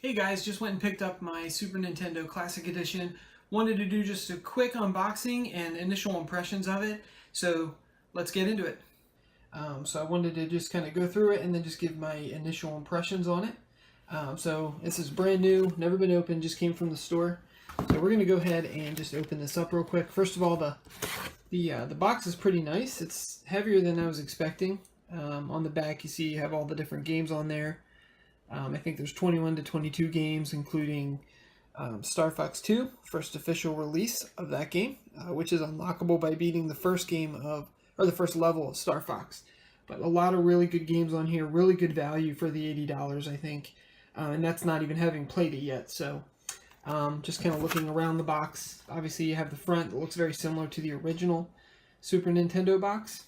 Hey guys, just went and picked up my Super Nintendo Classic Edition. Wanted to do just a quick unboxing and initial impressions of it, so let's get into it. So I wanted to just kind of go through it and then just give my initial impressions on it. So this is brand new, never been opened, just came from the store. So we're going to go ahead and just open this up real quick. First of all, the box is pretty nice. It's heavier than I was expecting. On the back you see you have all the different games on there. I think there's 21 to 22 games, including Star Fox 2, first official release of that game, which is unlockable by beating the first the first level of Star Fox. But a lot of really good games on here, really good value for the $80, I think, and that's not even having played it yet. So just kind of looking around the box. Obviously, you have the front that looks very similar to the original Super Nintendo box.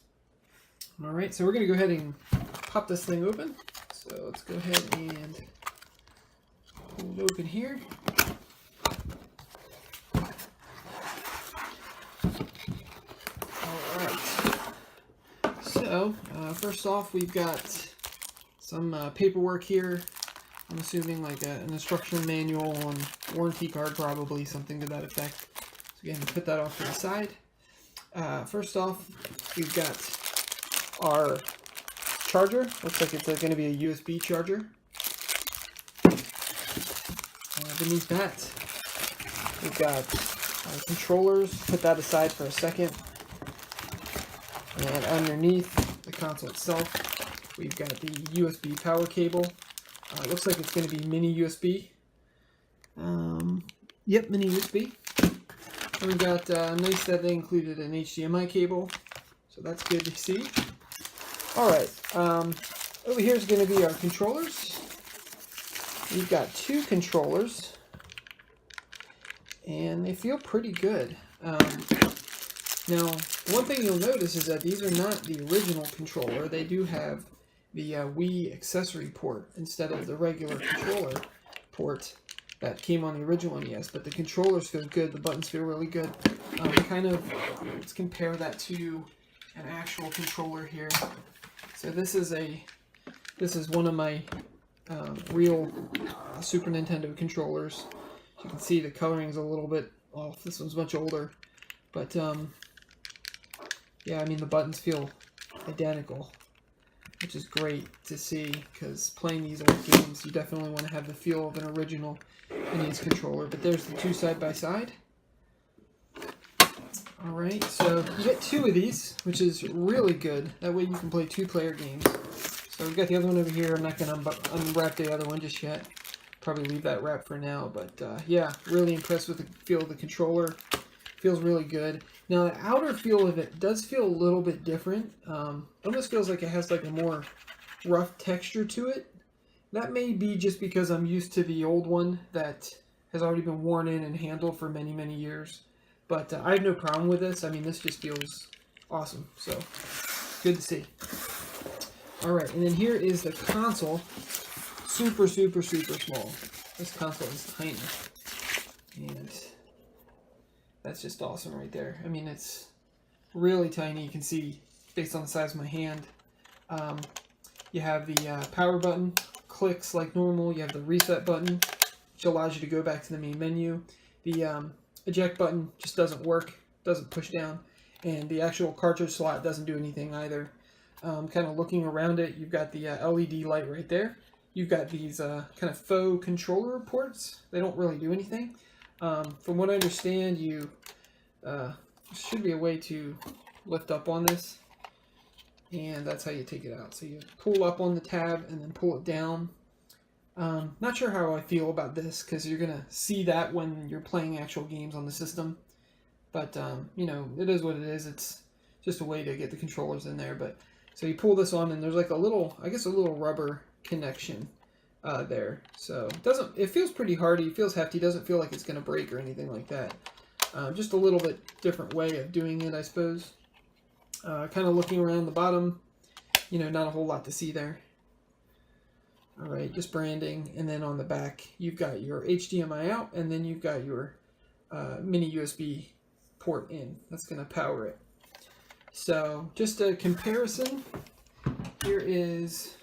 All right, so we're going to go ahead and pop this thing open. So let's go ahead and pull it open here. Alright. So, first off, we've got some paperwork here. I'm assuming like an instruction manual and warranty card, probably, something to that effect. So again, put that off to the side. First off, we've got our charger. Looks like it's going to be a USB charger. Beneath that, we've got controllers. Put that aside for a second. And underneath the console itself, we've got the USB power cable. It looks like it's going to be mini USB. Yep, mini USB. And we've got nice that they included an HDMI cable, so that's good to see. Alright, over here is going to be our controllers. We've got two controllers, and they feel pretty good. Now, one thing you'll notice is that these are not the original controller. They do have the Wii accessory port instead of the regular controller port that came on the original NES, but the controllers feel good, the buttons feel really good. Let's compare that to an actual controller here. So this is one of my real Super Nintendo controllers. As you can see, the coloring is a little bit off. This one's much older, but yeah, I mean the buttons feel identical, which is great to see, because playing these old games, you definitely want to have the feel of an original NES controller. But there's the two side by side. Alright, so you get two of these, which is really good. That way you can play two-player games. So we've got the other one over here. I'm not going to unwrap the other one just yet. Probably leave that wrap for now. But yeah, really impressed with the feel of the controller. Feels really good. Now the outer feel of it does feel a little bit different. Almost feels like it has like a more rough texture to it. That may be just because I'm used to the old one that has already been worn in and handled for many, many years. But I have no problem with this. I mean, this just feels awesome. So, good to see. Alright, and then here is the console. Super, super, super small. This console is tiny. And that's just awesome right there. I mean, it's really tiny. You can see, based on the size of my hand. You have the power button. Clicks like normal. You have the reset button, which allows you to go back to the main menu. The eject button just doesn't work, doesn't push down, and the actual cartridge slot doesn't do anything either. Kind of looking around it, you've got the LED light right there. You've got these kind of faux controller ports. They don't really do anything. From what I understand, there should be a way to lift up on this, and that's how you take it out. So you pull up on the tab and then pull it down. Not sure how I feel about this, because you're going to see that when you're playing actual games on the system. But, you know, it is what it is. It's just a way to get the controllers in there. But so you pull this on, and there's like a little, I guess a little rubber connection there. So it feels pretty hardy, it feels hefty, doesn't feel like it's going to break or anything like that. Just a little bit different way of doing it, I suppose. Kind of looking around the bottom, you know, not a whole lot to see there. Alright, just branding, and then on the back you've got your HDMI out, and then you've got your mini USB port in. That's going to power it. So, just a comparison, here is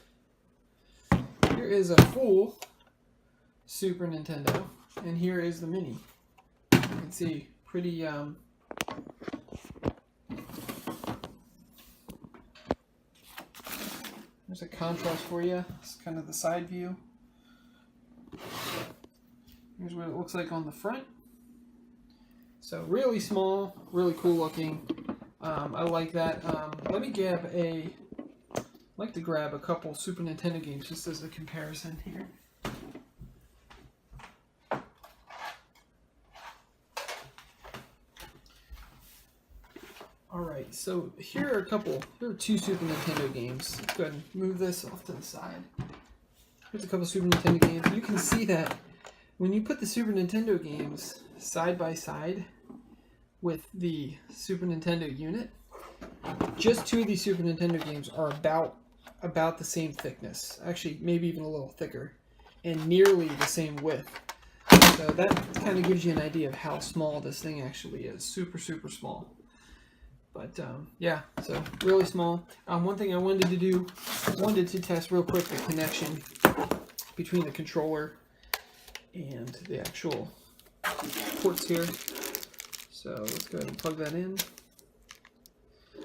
a full Super Nintendo, and here is the mini. You can see pretty there's a contrast for you. It's kind of the side view. Here's what it looks like on the front. So really small, really cool looking. I like that. Let me grab I'd like to grab a couple Super Nintendo games just as a comparison here. Alright, so here are two Super Nintendo games. Let's go ahead and move this off to the side. Here's a couple Super Nintendo games. You can see that when you put the Super Nintendo games side by side with the Super Nintendo unit, just two of these Super Nintendo games are about the same thickness. Actually, maybe even a little thicker, and nearly the same width. So that kind of gives you an idea of how small this thing actually is. Super, super small. But yeah, so really small. One thing I wanted to test real quick the connection between the controller and the actual ports here. So let's go ahead and plug that in.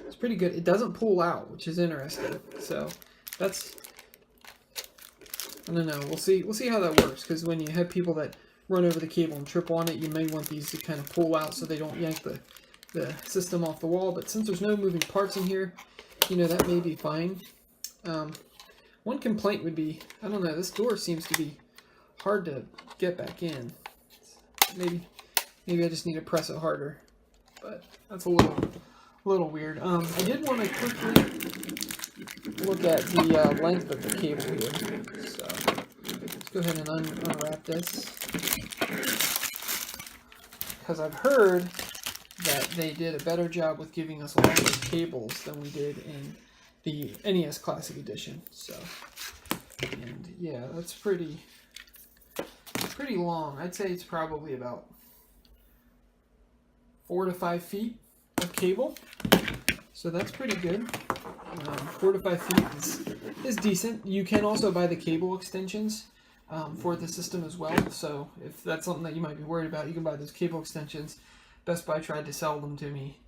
It's pretty good. It doesn't pull out, which is interesting. So that's, I don't know. We'll see how that works, because when you have people that run over the cable and trip on it, you may want these to kind of pull out so they don't yank the system off the wall. But since there's no moving parts in here, you know, that may be fine. One complaint would be, I don't know, this door seems to be hard to get back in. Maybe I just need to press it harder, but that's a little weird. I did want to quickly look at the length of the cable here. So let's go ahead and unwrap this, because I've heard that they did a better job with giving us longer cables than we did in the NES Classic Edition. So, and yeah, that's pretty long. I'd say it's probably about 4 to 5 feet of cable. So that's pretty good. 4 to 5 feet is decent. You can also buy the cable extensions for the system as well. So if that's something that you might be worried about, you can buy those cable extensions. Best Buy tried to sell them to me,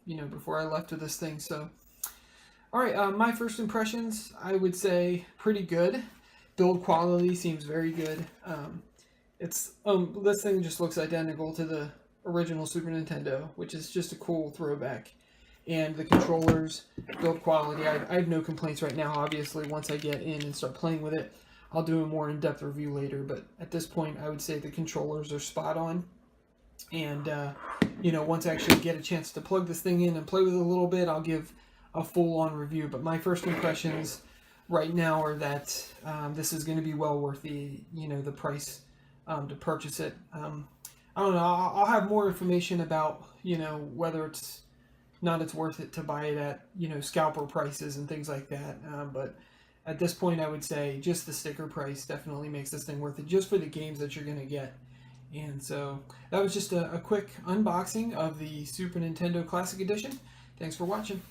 you know, before I left with this thing. So, all right, my first impressions, I would say pretty good. Build quality seems very good. This thing just looks identical to the original Super Nintendo, which is just a cool throwback. And the controllers, build quality, I have no complaints right now. Obviously, once I get in and start playing with it, I'll do a more in-depth review later. But at this point, I would say the controllers are spot on. And, you know, once I actually get a chance to plug this thing in and play with it a little bit, I'll give a full-on review. But my first impressions right now are that this is going to be well worth the price to purchase it. I don't know. I'll have more information about, you know, whether it's worth it to buy it at, you know, scalper prices and things like that. But at this point, I would say just the sticker price definitely makes this thing worth it, just for the games that you're going to get. And so that was just a quick unboxing of the Super Nintendo Classic Edition. Thanks for watching.